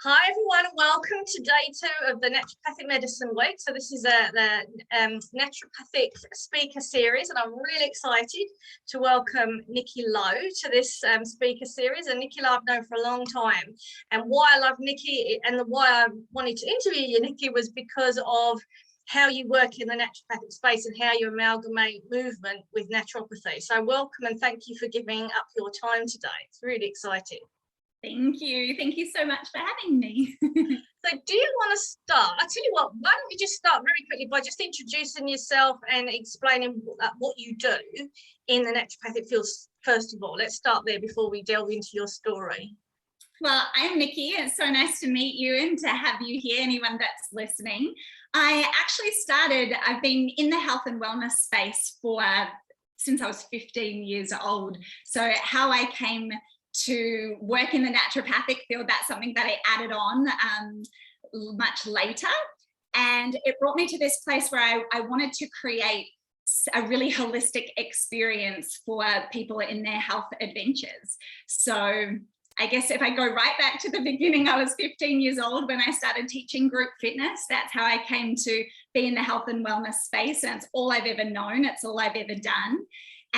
Hi everyone, welcome to day 2 of the Naturopathic Medicine Week. So this is the Naturopathic speaker series, and I'm really excited to welcome Niki Loe to this speaker series. And Niki Loe I've known for a long time, and why I love Niki and why I wanted to interview you, Niki, was because of how you work in the naturopathic space and how you amalgamate movement with naturopathy. So welcome and thank you for giving up your time today. It's really exciting. Thank you. Thank you so much for having me. So do you want to start? I'll tell you what, why don't we just start very quickly by just introducing yourself and explaining what you do in the naturopathic field, first of all. Let's start there before we delve into your story. Well, I'm Niki. It's so nice to meet you and to have you here, anyone that's listening. I've been in the health and wellness space since I was 15 years old. So how I came to work in the naturopathic field, that's something that I added on much later. And it brought me to this place where I wanted to create a really holistic experience for people in their health adventures. So I guess if I go right back to the beginning, I was 15 years old when I started teaching group fitness. That's how I came to be in the health and wellness space. And it's all I've ever known. It's all I've ever done.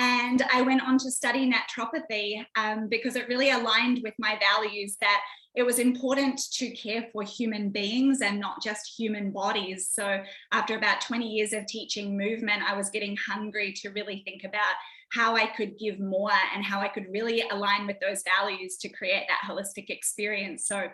And I went on to study naturopathy because it really aligned with my values that it was important to care for human beings and not just human bodies. So after about 20 years of teaching movement, I was getting hungry to really think about how I could give more and how I could really align with those values to create that holistic experience. So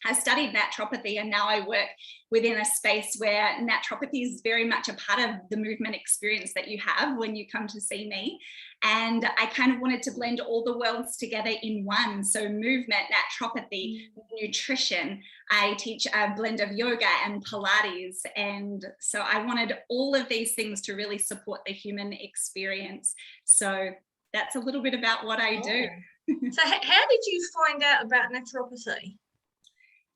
I studied naturopathy, and now I work within a space where naturopathy is very much a part of the movement experience that you have when you come to see me. And I kind of wanted to blend all the worlds together in one. So movement, naturopathy, nutrition. I teach a blend of yoga and Pilates. And so I wanted all of these things to really support the human experience. So that's a little bit about what I do. So how did you find out about naturopathy?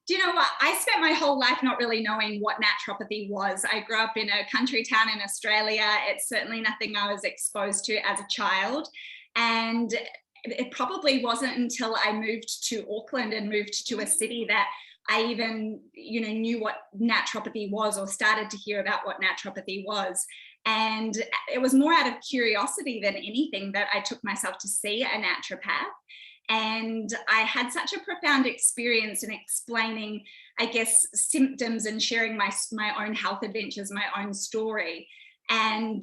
Do you know what? I spent my whole life not really knowing what naturopathy was. I grew up in a country town in Australia. It's certainly nothing I was exposed to as a child. And it probably wasn't until I moved to Auckland and moved to a city that I even, knew what naturopathy was or started to hear about what naturopathy was. And it was more out of curiosity than anything that I took myself to see a naturopath. And I had such a profound experience in explaining, I guess, symptoms and sharing my own health adventures, my own story. And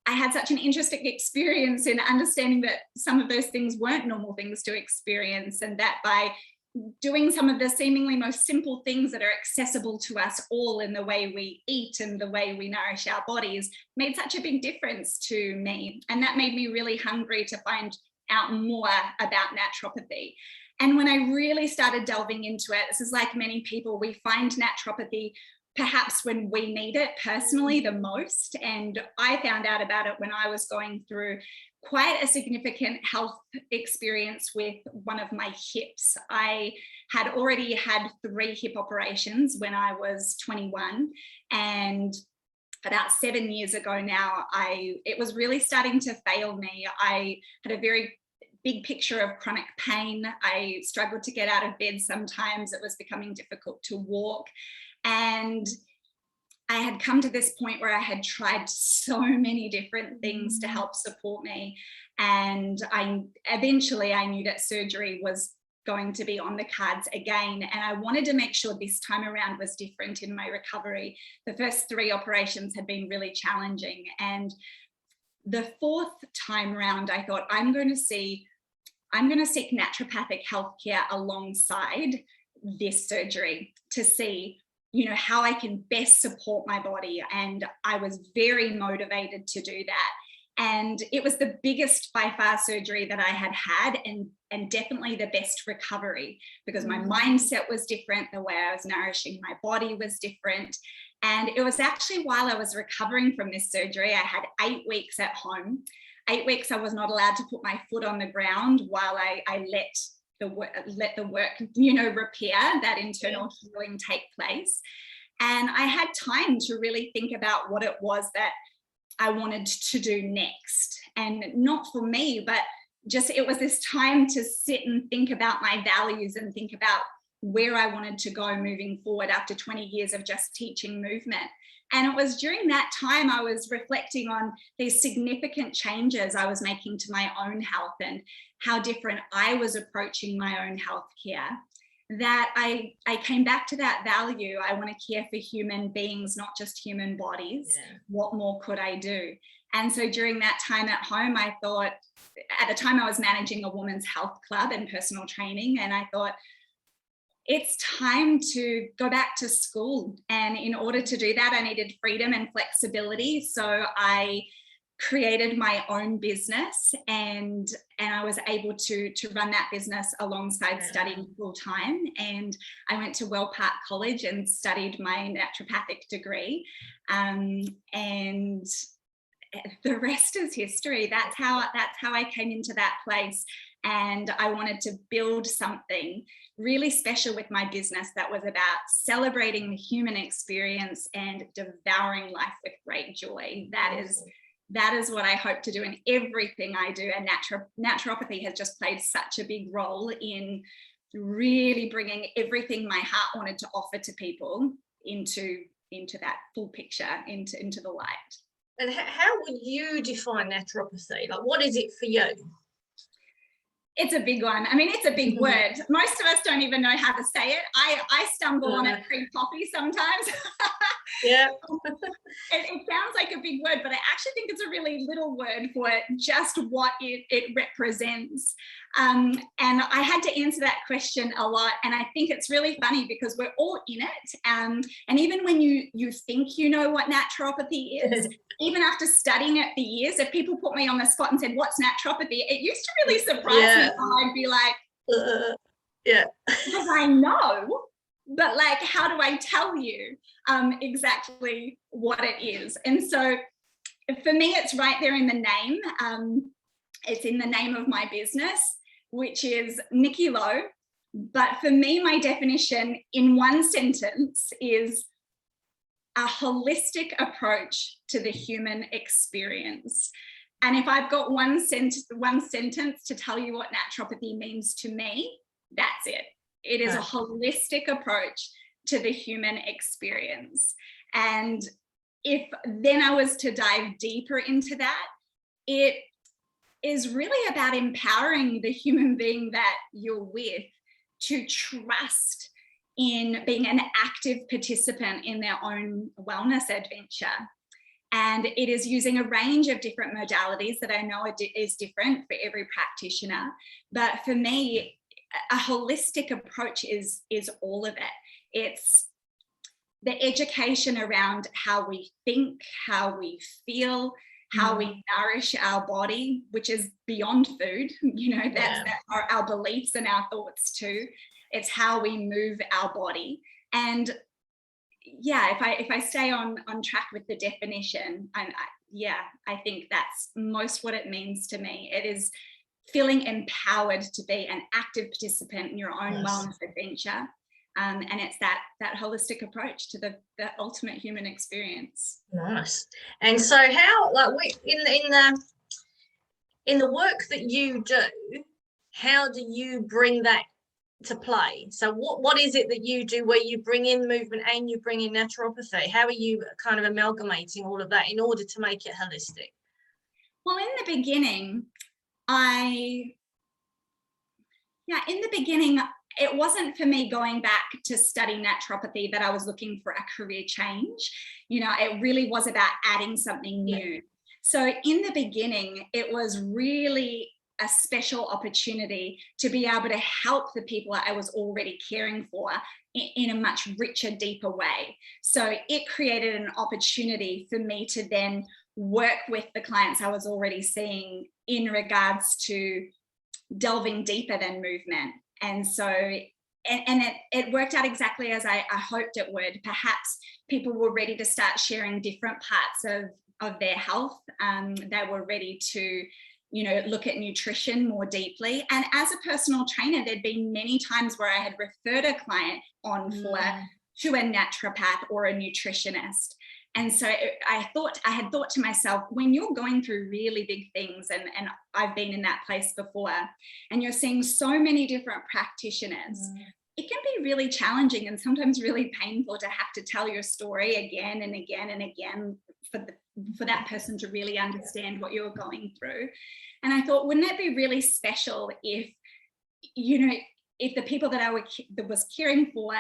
I had such an interesting experience in understanding that some of those things weren't normal things to experience, and that by doing some of the seemingly most simple things that are accessible to us all in the way we eat and the way we nourish our bodies made such a big difference to me. And that made me really hungry to find out more about naturopathy. And when I really started delving into it, this is like many people, we find naturopathy perhaps when we need it personally the most. And I found out about it when I was going through quite a significant health experience with one of my hips. I had already had 3 hip operations when I was 21, and about 7 years ago now, it was really starting to fail me. I had a very big picture of chronic pain. I struggled to get out of bed sometimes. It was becoming difficult to walk. And I had come to this point where I had tried so many different things to help support me. And eventually I knew that surgery was going to be on the cards again. And I wanted to make sure this time around was different in my recovery. The first 3 operations had been really challenging. And the 4th time round, I thought, I'm going to seek naturopathic healthcare alongside this surgery to see, how I can best support my body. And I was very motivated to do that. And it was the biggest by far surgery that I had had, and definitely the best recovery, because my mindset was different. The way I was nourishing my body was different. And it was actually while I was recovering from this surgery, I had 8 weeks at home. 8 weeks I was not allowed to put my foot on the ground while I let the work, repair, that internal healing take place. And I had time to really think about what it was that I wanted to do next. And not for me, but just it was this time to sit and think about my values and think about where I wanted to go moving forward after 20 years of just teaching movement. And it was during that time I was reflecting on these significant changes I was making to my own health and how different I was approaching my own health care, that I came back to that value. I want to care for human beings, not just human bodies. Yeah. What more could I do? And so during that time at home, I thought, at the time I was managing a women's health club and personal training, and I thought, it's time to go back to school. And in order to do that, I needed freedom and flexibility. So I created my own business, and I was able to run that business alongside studying full time. And I went to Well Park College and studied my naturopathic degree. And the rest is history. That's how I came into that place. And I wanted to build something really special with my business that was about celebrating the human experience and devouring life with great joy. That is what I hope to do in everything I do. And naturopathy has just played such a big role in really bringing everything my heart wanted to offer to people into that full picture, into the light. And how would you define naturopathy? Like, what is it for you? It's a big one. I mean, it's a big word. Most of us don't even know how to say it. I stumble on it pre-coffee sometimes. Yeah. It sounds like a big word, but I actually think it's a really little word for just what it represents. And I had to answer that question a lot. And I think it's really funny because we're all in it. And even when you think you know what naturopathy is, even after studying it for years, if people put me on the spot and said, "What's naturopathy?" it used to really surprise me. I'd be like, yeah, because I know, but like, how do I tell you exactly what it is? And so for me, it's right there in the name. It's in the name of my business, which is Niki Loe. But for me, my definition in one sentence is a holistic approach to the human experience. And if I've got one sentence to tell you what naturopathy means to me, that's it. It is a holistic approach to the human experience. And if then I was to dive deeper into that, it is really about empowering the human being that you're with to trust in being an active participant in their own wellness adventure. And it is using a range of different modalities that I know is different for every practitioner. But for me, a holistic approach is all of it. It's the education around how we think, how we feel, how we nourish our body, which is beyond food. You know, that's our beliefs and our thoughts too. It's how we move our body. And if I stay on track with the definition, I think that's most what it means to me. It is feeling empowered to be an active participant in your own wellness adventure. And it's that holistic approach to the ultimate human experience. Nice. And so how, like, in the work that you do, how do you bring that to play? So what is it that you do where you bring in movement and you bring in naturopathy? How are you kind of amalgamating all of that in order to make it holistic? Well, in the beginning, it wasn't for me going back to study naturopathy that I was looking for a career change. You know, it really was about adding something new. So in the beginning, it was really a special opportunity to be able to help the people I was already caring for in a much richer, deeper way. So it created an opportunity for me to then work with the clients I was already seeing in regards to delving deeper than movement. And so, it worked out exactly as I hoped it would. Perhaps people were ready to start sharing different parts of their health. They were ready to, look at nutrition more deeply. And as a personal trainer, there'd been many times where I had referred a client on to a naturopath or a nutritionist. And so I had thought to myself, when you're going through really big things, and I've been in that place before, and you're seeing so many different practitioners, it can be really challenging and sometimes really painful to have to tell your story again and again and again for that person to really understand what you're going through. And I thought, wouldn't it be really special if, you know, if the people that I was caring for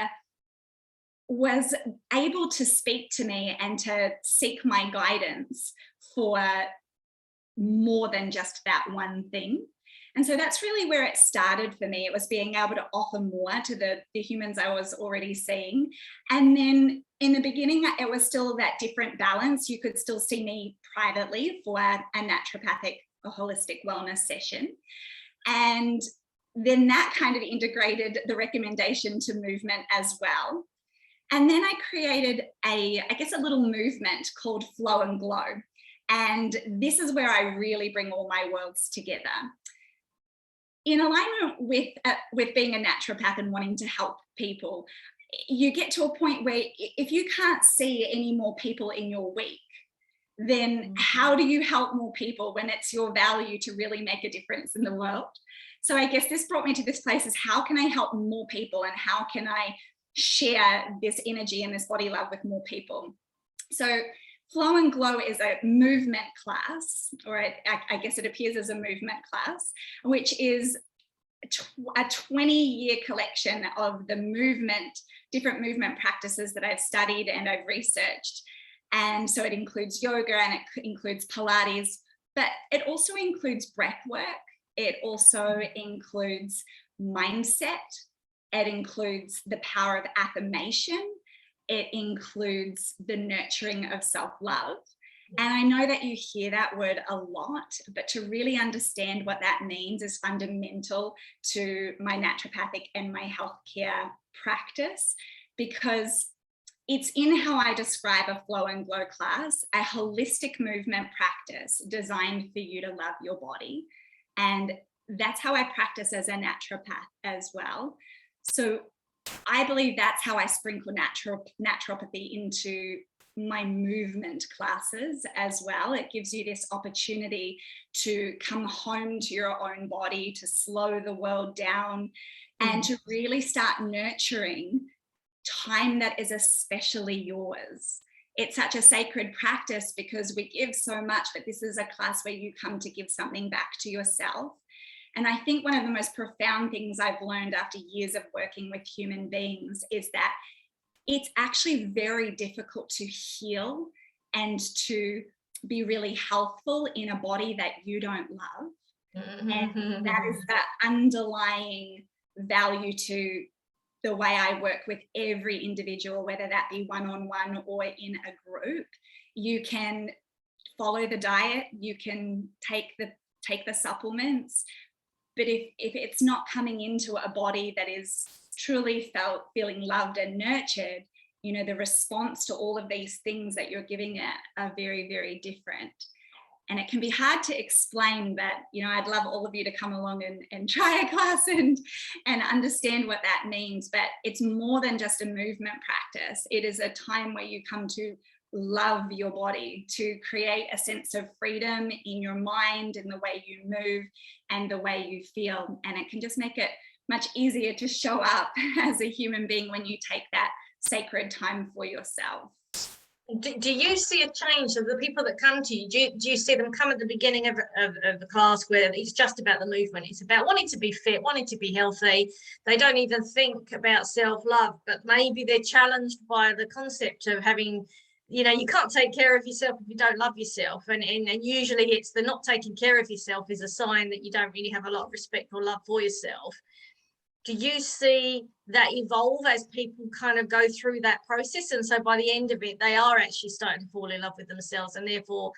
was able to speak to me and to seek my guidance for more than just that one thing. And so that's really where it started for me. It was being able to offer more to the humans I was already seeing. And then in the beginning, it was still that different balance. You could still see me privately for a naturopathic, a holistic wellness session. And then that kind of integrated the recommendation to movement as well. And then I created a little movement called Flow and Glow. And this is where I really bring all my worlds together. In alignment with being a naturopath and wanting to help people, you get to a point where if you can't see any more people in your week, then how do you help more people when it's your value to really make a difference in the world? So I guess this brought me to this place is how can I help more people and how can I share this energy and this body love with more people? So Flow and Glow is a movement class, or I guess it appears as a movement class, which is a 20-year collection of the different movement practices that I've studied and I've researched. And so it includes yoga and it includes Pilates, but it also includes breath work. It also includes mindset. It includes the power of affirmation. It includes the nurturing of self-love. And I know that you hear that word a lot, but to really understand what that means is fundamental to my naturopathic and my healthcare practice, because it's in how I describe a Flow and Glow class, a holistic movement practice designed for you to love your body. And that's how I practice as a naturopath as well. So I believe that's how I sprinkle naturopathy into my movement classes as well. It gives you this opportunity to come home to your own body, to slow the world down, and to really start nurturing time that is especially yours. It's such a sacred practice because we give so much, but this is a class where you come to give something back to yourself. And I think one of the most profound things I've learned after years of working with human beings is that it's actually very difficult to heal and to be really healthful in a body that you don't love. And that is the underlying value to the way I work with every individual, whether that be one-on-one or in a group. You can follow the diet, you can take the supplements, but if it's not coming into a body that is truly feeling loved and nurtured, you know, the response to all of these things that you're giving it are very, very different. And it can be hard to explain, but, you know, I'd love all of you to come along and try a class and understand what that means. But it's more than just a movement practice. It is a time where you come to love your body, to create a sense of freedom in your mind, in the way you move and the way you feel. And it can just make it much easier to show up as a human being when you take that sacred time for yourself. Do you see a change of the people that come to you? Do you see them come at the beginning of the class where it's just about the movement? It's about wanting to be fit, wanting to be healthy. They don't even think about self-love, but maybe they're challenged by the concept of having, you know, you can't take care of yourself if you don't love yourself. And usually it's the not taking care of yourself is a sign that you don't really have a lot of respect or love for yourself. Do you see that evolve as people kind of go through that process? And so by the end of it, they are actually starting to fall in love with themselves, and therefore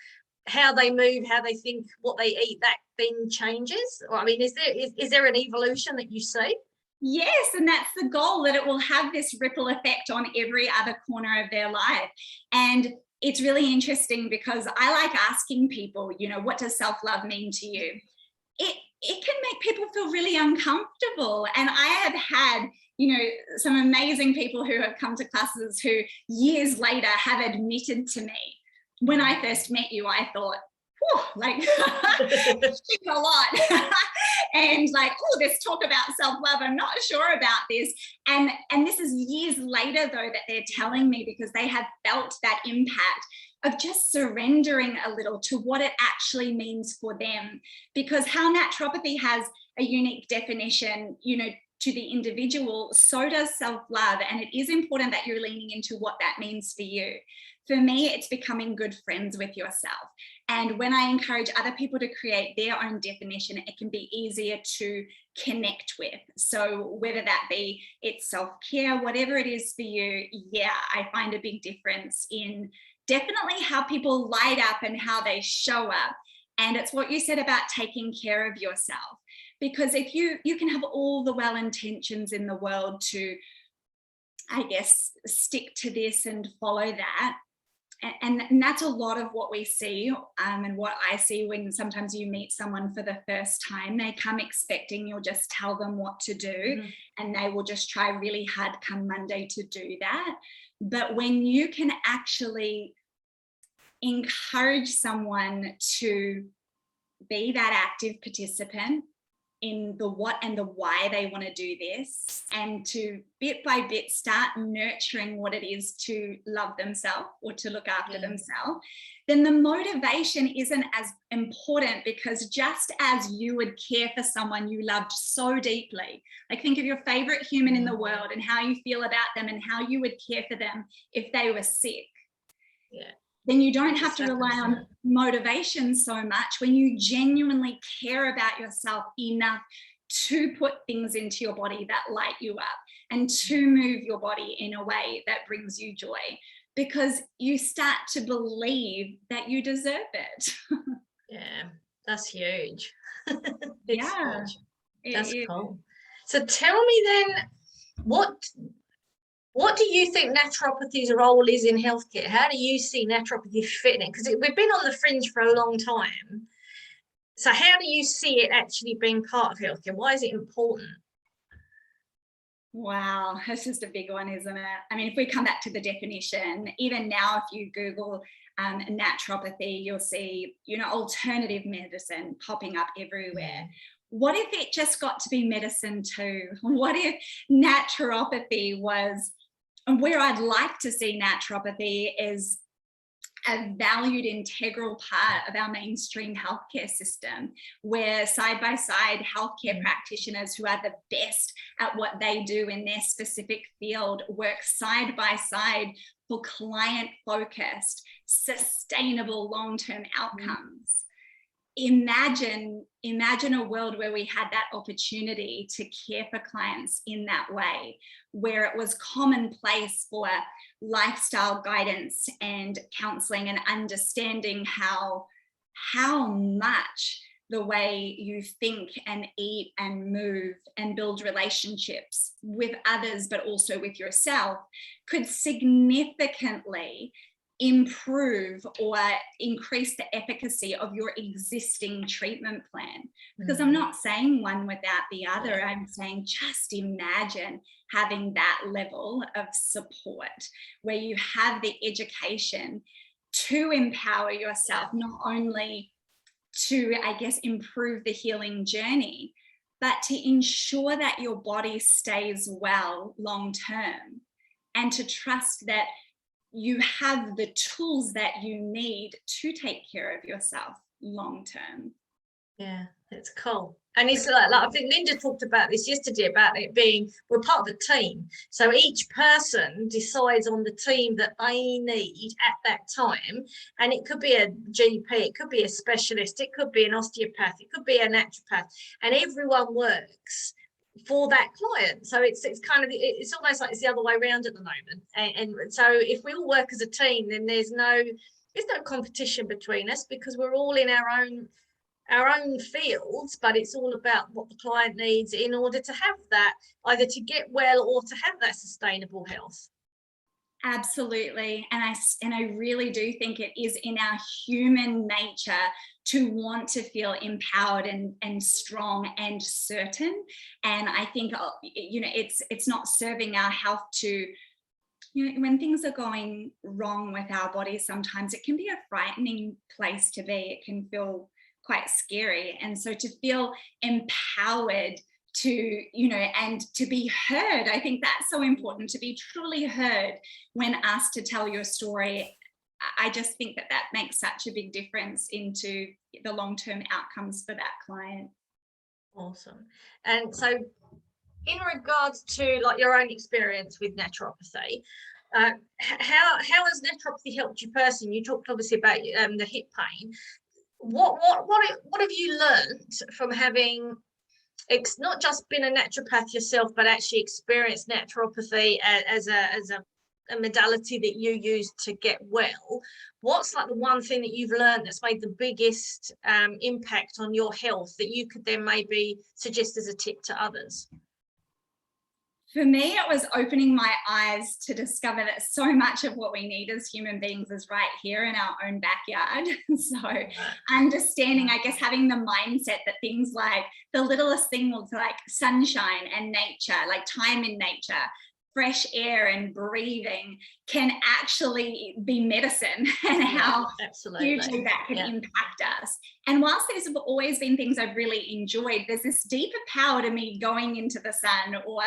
how they move, how they think, what they eat, that then changes? Or, I mean, is there an evolution that you see? Yes, and that's the goal, that it will have this ripple effect on every other corner of their life. And it's really interesting because I like asking people, you know, what does self-love mean to you? It can make people feel really uncomfortable. And I have had, you know, some amazing people who have come to classes who years later have admitted to me, when I first met you, I thought, like a lot. And like, oh, this talk about self-love, I'm not sure about this. And this is years later though that they're telling me, because they have felt that impact of just surrendering a little to what it actually means for them. Because how naturopathy has a unique definition, you know, to the individual, so does self-love. And it is important that you're leaning into what that means for you. For me, it's becoming good friends with yourself. And when I encourage other people to create their own definition, it can be easier to connect with. So whether that be it's self-care, whatever it is for you, yeah, I find a big difference in definitely how people light up and how they show up. And it's what you said about taking care of yourself. Because if you can have all the well intentions in the world to, I guess, stick to this and follow that. And that's a lot of what we see, and what I see when sometimes you meet someone for the first time. They come expecting you'll just tell them what to do, and they will just try really hard come Monday to do that. But when you can actually encourage someone to be that active participant in the what and the why they want to do this, and to bit by bit start nurturing what it is to love themselves or to look after themselves, then the motivation isn't as important, because just as you would care for someone you loved so deeply, like think of your favorite human in the world and how you feel about them and how you would care for them if they were sick. Then you don't have to rely on motivation so much when you genuinely care about yourself enough to put things into your body that light you up and to move your body in a way that brings you joy, because you start to believe that you deserve it. Yeah, that's huge. Yeah, that's cool. So tell me then, what do you think naturopathy's role is in healthcare? How do you see naturopathy fitting in? Because we've been on the fringe for a long time. So how do you see it actually being part of healthcare? Why is it important? Wow, that's just a big one, isn't it? I mean, if we come back to the definition, even now, if you Google naturopathy, you'll see, you know, alternative medicine popping up everywhere. What if it just got to be medicine too? What if naturopathy was, and where I'd like to see naturopathy is a valued integral part of our mainstream healthcare system, where side by side healthcare practitioners who are the best at what they do in their specific field work side by side for client focused, sustainable long-term outcomes. Imagine a world where we had that opportunity to care for clients in that way, where it was commonplace for lifestyle guidance and counseling and understanding how much the way you think and eat and move and build relationships with others, but also with yourself, could significantly improve or increase the efficacy of your existing treatment plan. Because I'm not saying one without the other. I'm saying just imagine having that level of support where you have the education to empower yourself, not only to, I guess, improve the healing journey, but to ensure that your body stays well long term, and to trust that you have the tools that you need to take care of yourself long term. Yeah, it's cool. And it's like I think Linda talked about this yesterday, about it being, we're part of a team. So each person decides on the team that they need at that time. And it could be a GP, it could be a specialist, it could be an osteopath, it could be a naturopath, and everyone works for that client. So it's kind of, it's almost like it's the other way around at the moment. And so if we all work as a team, then there's no competition between us, because we're all in our own fields, but it's all about what the client needs in order to have that, either to get well or to have that sustainable health. Absolutely. And I really do think it is in our human nature to want to feel empowered and strong and certain. And I think, you know, it's not serving our health to you know, when things are going wrong with our bodies, sometimes it can be a frightening place to be. It can feel quite scary. And so to feel empowered to, you know, and to be heard, I think that's so important, to be truly heard when asked to tell your story. I just think that that makes such a big difference into the long-term outcomes for that client. Awesome. And so in regards to like your own experience with naturopathy, how has naturopathy helped you personally? You talked obviously about the hip pain. What have you learned from having not just been a naturopath yourself, but actually experienced naturopathy as a modality that you use to get well? What's like the one thing that you've learned that's made the biggest impact on your health that you could then maybe suggest as a tip to others? For me, it was opening my eyes to discover that so much of what we need as human beings is right here in our own backyard. So understanding, I guess, having the mindset that things like the littlest thing will, like sunshine and nature, like time in nature, fresh air and breathing, can actually be medicine, and how hugely that can impact us. And whilst these have always been things I've really enjoyed, there's this deeper power to me going into the sun, or,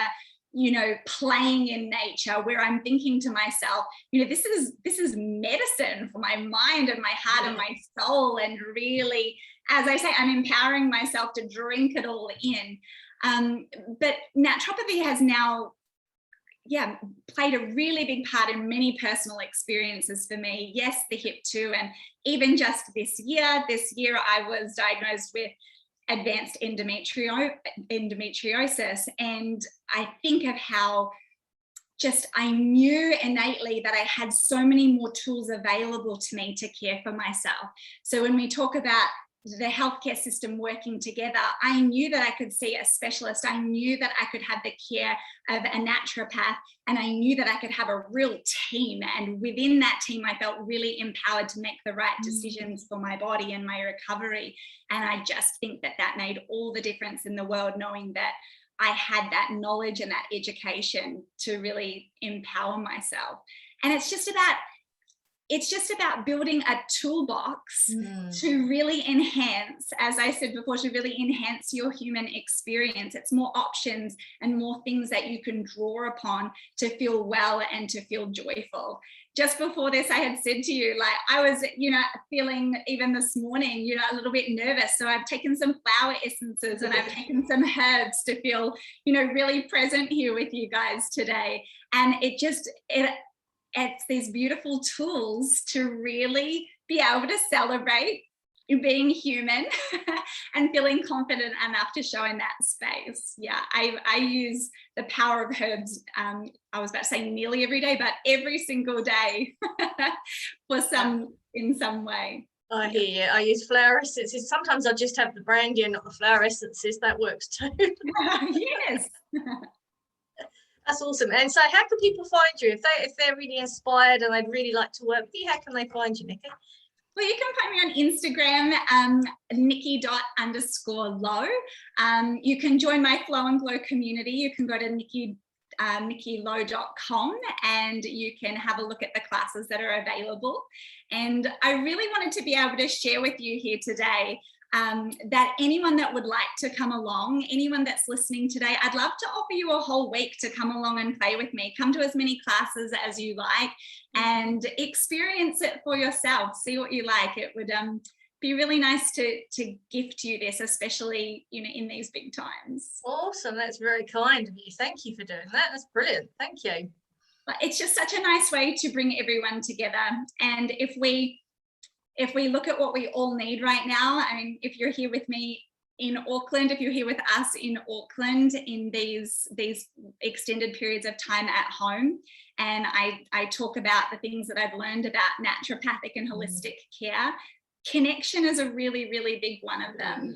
you know, playing in nature, where I'm thinking to myself, you know, this is medicine for my mind and my heart and my soul. And really, as I say, I'm empowering myself to drink it all in. But naturopathy has now played a really big part in many personal experiences for me. Yes, the hip too. And even just this year I was diagnosed with advanced endometriosis. And I think of how just I knew innately that I had so many more tools available to me to care for myself. So when we talk about the healthcare system working together, I knew that I could see a specialist. I knew that I could have the care of a naturopath, and I knew that I could have a real team. And within that team, I felt really empowered to make the right decisions for my body and my recovery. And I just think that that made all the difference in the world, knowing that I had that knowledge and that education to really empower myself. And it's just about building a toolbox to really enhance, as I said before, to really enhance your human experience. It's more options and more things that you can draw upon to feel well and to feel joyful. Just before this, I had said to you, like, I was, you know, feeling even this morning, you know, a little bit nervous. So I've taken some flower essences and I've taken some herbs to feel, you know, really present here with you guys today. And it's these beautiful tools to really be able to celebrate being human and feeling confident enough to show in that space. Yeah, I use the power of herbs, I was about to say nearly every day, but every single day in some way. I hear you. I use flower essences. Sometimes I just have the brandy and not the flower essences. That works too. Yes. That's awesome. And so how can people find you? If they're really inspired and they'd really like to work with you, how can they find you, Nikki? Well, you can find me on Instagram, Niki._Loe. You can join my Flow and Glow community. You can go to nikiloe.com and you can have a look at the classes that are available. And I really wanted to be able to share with you here today that anyone that would like to come along, anyone that's listening today, I'd love to offer you a whole week to come along and play with me. Come to as many classes as you like and experience it for yourself. See what you like. It would be really nice to gift you this, especially, you know, in these big times. Awesome. That's very kind of you. Thank you for doing that. That's brilliant. Thank you. But it's just such a nice way to bring everyone together. And if we look at what we all need right now, I mean, if you're here with me in Auckland, if you're here with us in Auckland in these extended periods of time at home, and I talk about the things that I've learned about naturopathic and holistic care, connection is a really, really big one of them.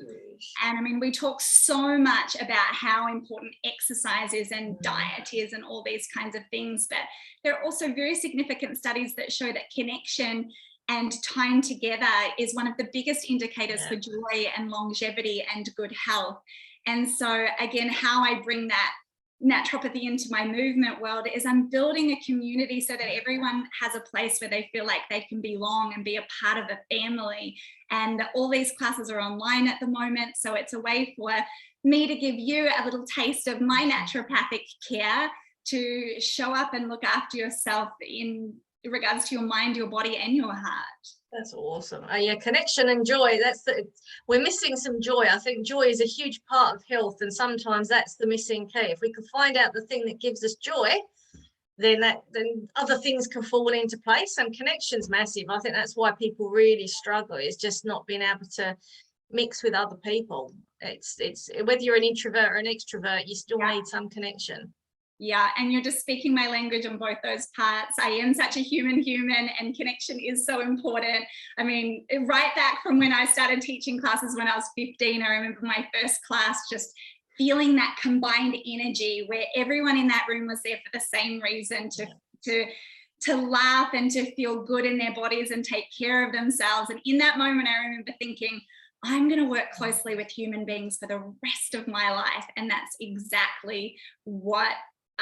And I mean, we talk so much about how important exercise is and diet is and all these kinds of things, but there are also very significant studies that show that connection and time together is one of the biggest indicators for joy and longevity and good health. And so again, how I bring that naturopathy into my movement world is I'm building a community so that everyone has a place where they feel like they can belong and be a part of a family. And all these classes are online at the moment. So it's a way for me to give you a little taste of my naturopathic care, to show up and look after yourself in regards to your mind, your body, and your heart. That's awesome. Yeah, connection and joy. We're missing some joy. I think joy is a huge part of health, and sometimes that's the missing key. If we can find out the thing that gives us joy, then other things can fall into place. And connection's massive. I think that's why people really struggle, is just not being able to mix with other people. It's whether you're an introvert or an extrovert, you still need some connection. Yeah, and you're just speaking my language on both those parts. I am such a human, and connection is so important. I mean, right back from when I started teaching classes when I was 15, I remember my first class, just feeling that combined energy where everyone in that room was there for the same reason, to laugh and to feel good in their bodies and take care of themselves. And in that moment, I remember thinking, I'm going to work closely with human beings for the rest of my life. And that's exactly what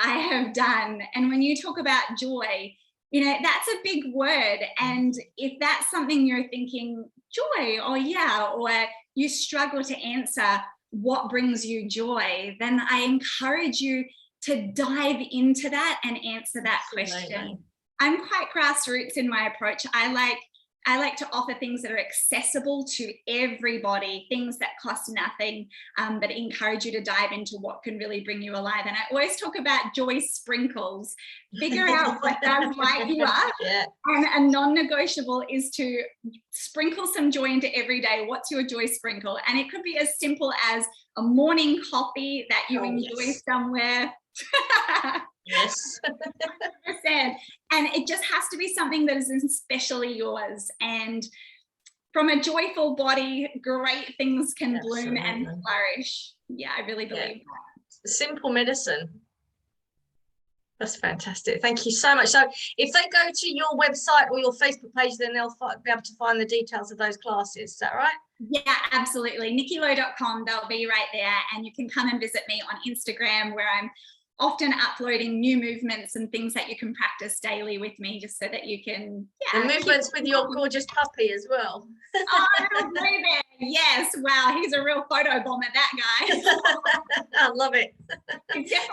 I have done. And when you talk about joy, you know, that's a big word. And if that's something you're thinking, joy, or you struggle to answer what brings you joy, then I encourage you to dive into that and answer that question. I'm quite grassroots in my approach. I like to offer things that are accessible to everybody, things that cost nothing, that encourage you to dive into what can really bring you alive. And I always talk about joy sprinkles. Figure out what does light you up. Yeah. And a non-negotiable is to sprinkle some joy into every day. What's your joy sprinkle? And it could be as simple as a morning coffee that you enjoy somewhere. Yes. 100%. And it just has to be something that is especially yours. And from a joyful body, great things can bloom and flourish. Yeah, I really believe that. Simple medicine. That's fantastic. Thank you so much. So if they go to your website or your Facebook page, then they'll be able to find the details of those classes. Is that right? Yeah, absolutely. nikiloe.com, they'll be right there. And you can come and visit me on Instagram, where I'm often uploading new movements and things that you can practice daily with me, just so that you can the movements with your gorgeous puppy as well. Oh, little baby. Yes, wow, he's a real photo bomb at that guy. I love it.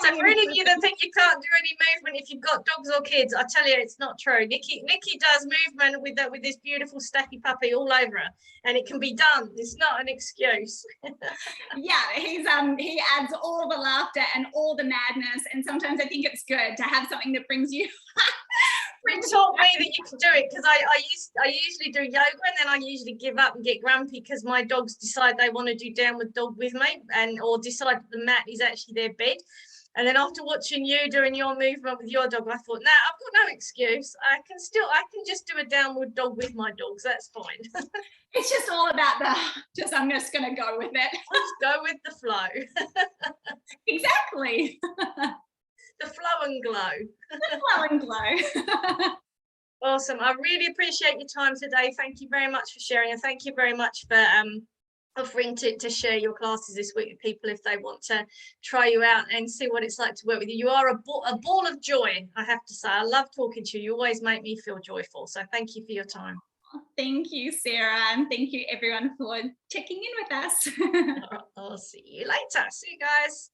So for any of you that think you can't do any movement if you've got dogs or kids, I tell you, it's not true. Nikki does movement with this beautiful staffy puppy all over her, and it can be done. It's not an excuse. Yeah, he adds all the laughter and all the madness, and sometimes I think it's good to have something that brings you. You taught me that you can do it, because I usually do yoga, and then I usually give up and get grumpy because my dogs decide they want to do downward dog with me, or decide that the mat is actually their bed. And then after watching you doing your movement with your dog, I thought, nah, I've got no excuse. I can just do a downward dog with my dogs. That's fine. It's just all about I'm just going to go with it. Just go with the flow. Exactly. The flow and glow. The flow and glow. Awesome. I really appreciate your time today. Thank you very much for sharing, and thank you very much for offering to share your classes this week with people if they want to try you out and see what it's like to work with you. You are a ball of joy, I have to say. I love talking to you. You always make me feel joyful. So thank you for your time. Thank you, Sarah, and thank you everyone for checking in with us. I'll see you later. See you guys.